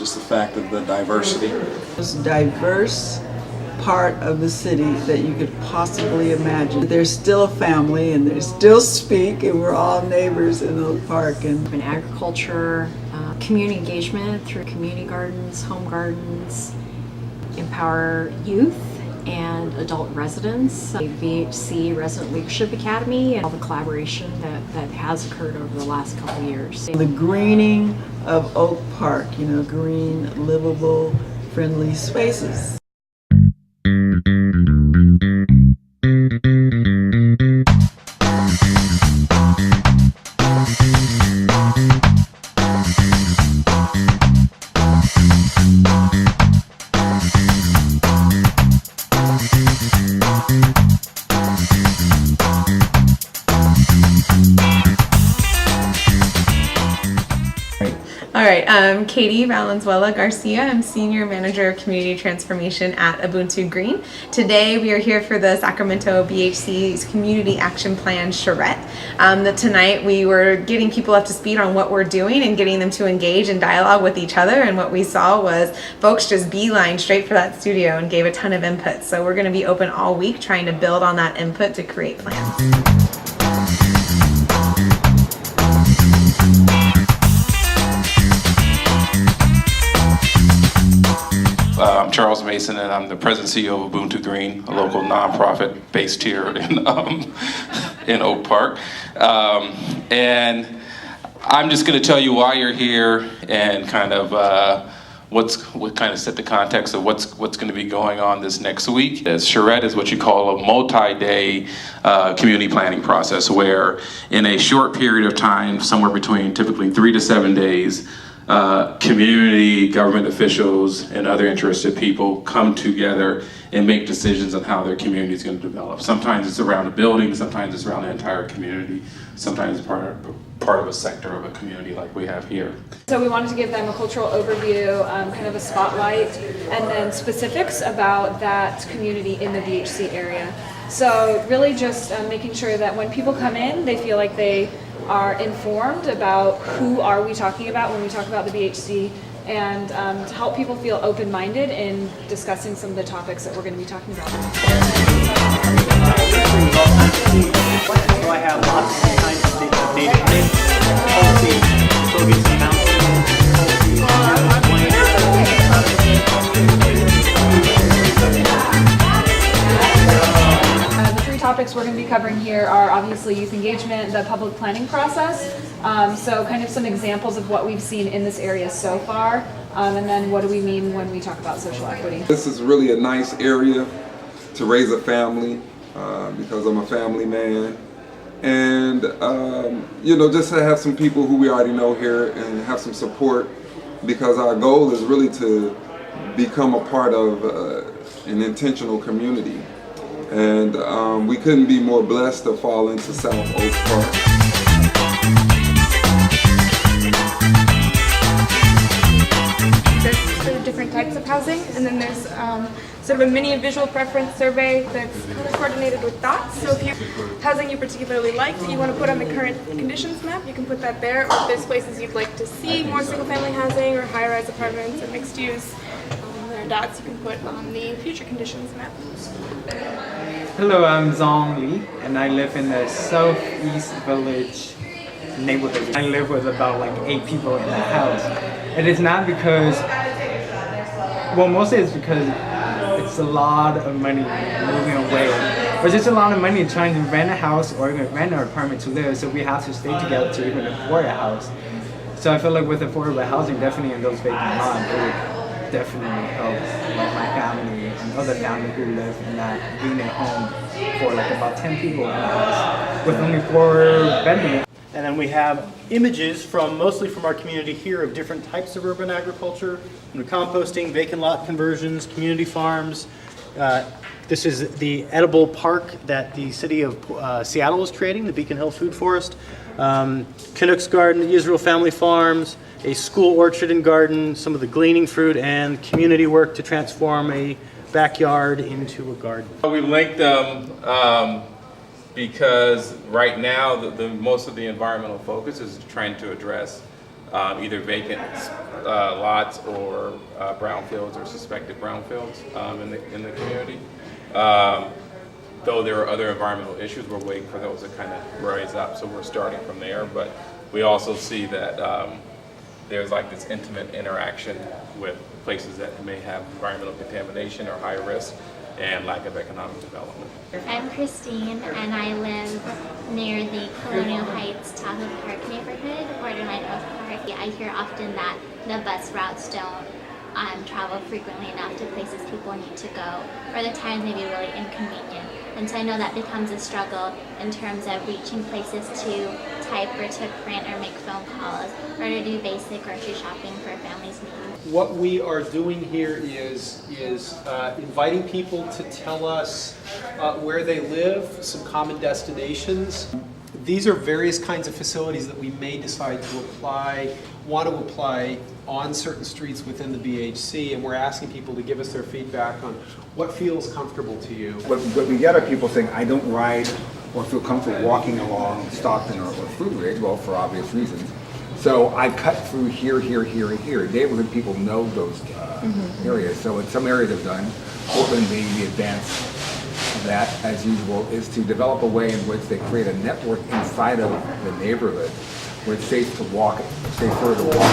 just the fact of the diversity. Most diverse part of the city that you could possibly imagine. There's still a family and they still speak and we're all neighbors in Oak Park. And Urban agriculture, community engagement through community gardens, home gardens, empower youth and adult residents, BHC Resident Leadership Academy, and all the collaboration that has occurred over the last couple of years. the greening of Oak Park, green, livable, friendly spaces. All right, I'm Katie Valenzuela Garcia. I'm Senior Manager of Community Transformation at Ubuntu Green. Today we are here for the Sacramento BHC's Community Action Plan Charrette. Tonight we were getting people up to speed on what we're doing and getting them to engage in dialogue with each other, and what we saw was folks just beeline straight for that studio and gave a ton of input. So we're going to be open all week trying to build on that input to create plans. I'm Charles Mason, and I'm the President and CEO of Ubuntu Green, a local nonprofit based here in Oak Park. And I'm just going to tell you why you're here and kind of what kind of set the context of what's going to be going on this next week. Charrette is what you call a multi-day community planning process, where in a short period of time, somewhere between typically 3 to 7 days, community, government officials, and other interested people come together and make decisions on how their community is going to develop. Sometimes it's around a building, sometimes it's around the entire community, sometimes it's part of a sector of a community like we have here. So we wanted to give them a cultural overview, kind of a spotlight, and then specifics about that community in the BHC area. So really just making sure that when people come in, they feel like they are informed about who are we talking about when we talk about the BHC, and to help people feel open-minded in discussing some of the topics that we're going to be talking about. So I have lots of kinds of data, policy, focus, The three topics we're going to be covering here are obviously youth engagement, the public planning process, so kind of some examples of what we've seen in this area so far, and then what do we mean when we talk about social equity. This is really a nice area to raise a family because I'm a family man, and just to have some people who we already know here and have some support, because our goal is really to become a part of an intentional community. And we couldn't be more blessed to fall into South Oak Park. There's different types of housing, and then there's sort of a mini visual preference survey that's color coordinated with dots. So if you housing you particularly like that you want to put on the current conditions map, you can put that there. Or if there's places you'd like to see more single-family housing or high-rise apartments or mixed use, there are dots you can put on the future conditions map. Hello, I'm Zong Li, and I live in the Southeast Village neighborhood. I live with about like 8 people in the house. It is not because, well, mostly it's because it's a lot of money moving away. But just a lot of money trying to rent a house or even rent an apartment to live, so we have to stay together to even afford a house. So I feel like with affordable housing, definitely in those vacant lots, it would definitely help like my family and other family who live in that unit home for like about 10 people in the house with only 4 bedrooms. And then we have images mostly from our community here of different types of urban agriculture, composting, vacant lot conversions, community farms. This is the edible park that the city of Seattle is creating, the Beacon Hill Food Forest. Canucks Garden, the Israel Family Farms, a school orchard and garden, some of the gleaning fruit, and community work to transform a backyard into a garden. We linked them because right now the most of the environmental focus is trying to address either vacant lots or brownfields or suspected brownfields in the community. Though there are other environmental issues, we're waiting for those to kind of rise up, so we're starting from there. But we also see that there's like this intimate interaction with places that may have environmental contamination or high risk and lack of economic development. I'm Christine, and I live near the Colonial Heights Tahoe Park neighborhood, borderline Oak Park. I hear often that the bus routes don't travel frequently enough to places people need to go, or the times may be really inconvenient. And so I know that becomes a struggle in terms of reaching places to type or to print or make phone calls or to do basic grocery shopping for families' needs. What we are doing here is inviting people to tell us where they live, some common destinations. These are various kinds of facilities that we may decide to want to apply on certain streets within the BHC, and we're asking people to give us their feedback on what feels comfortable to you. What we get are people saying, I don't ride or feel comfortable walking along Stockton or Fruit Ridge, well, for obvious reasons. So I cut through here, here, here, and here. Neighborhood people know those areas. So in some areas I've done, Portland being the advance of that, as usual, is to develop a way in which they create a network inside of the neighborhood where it's safe to walk, safer to walk.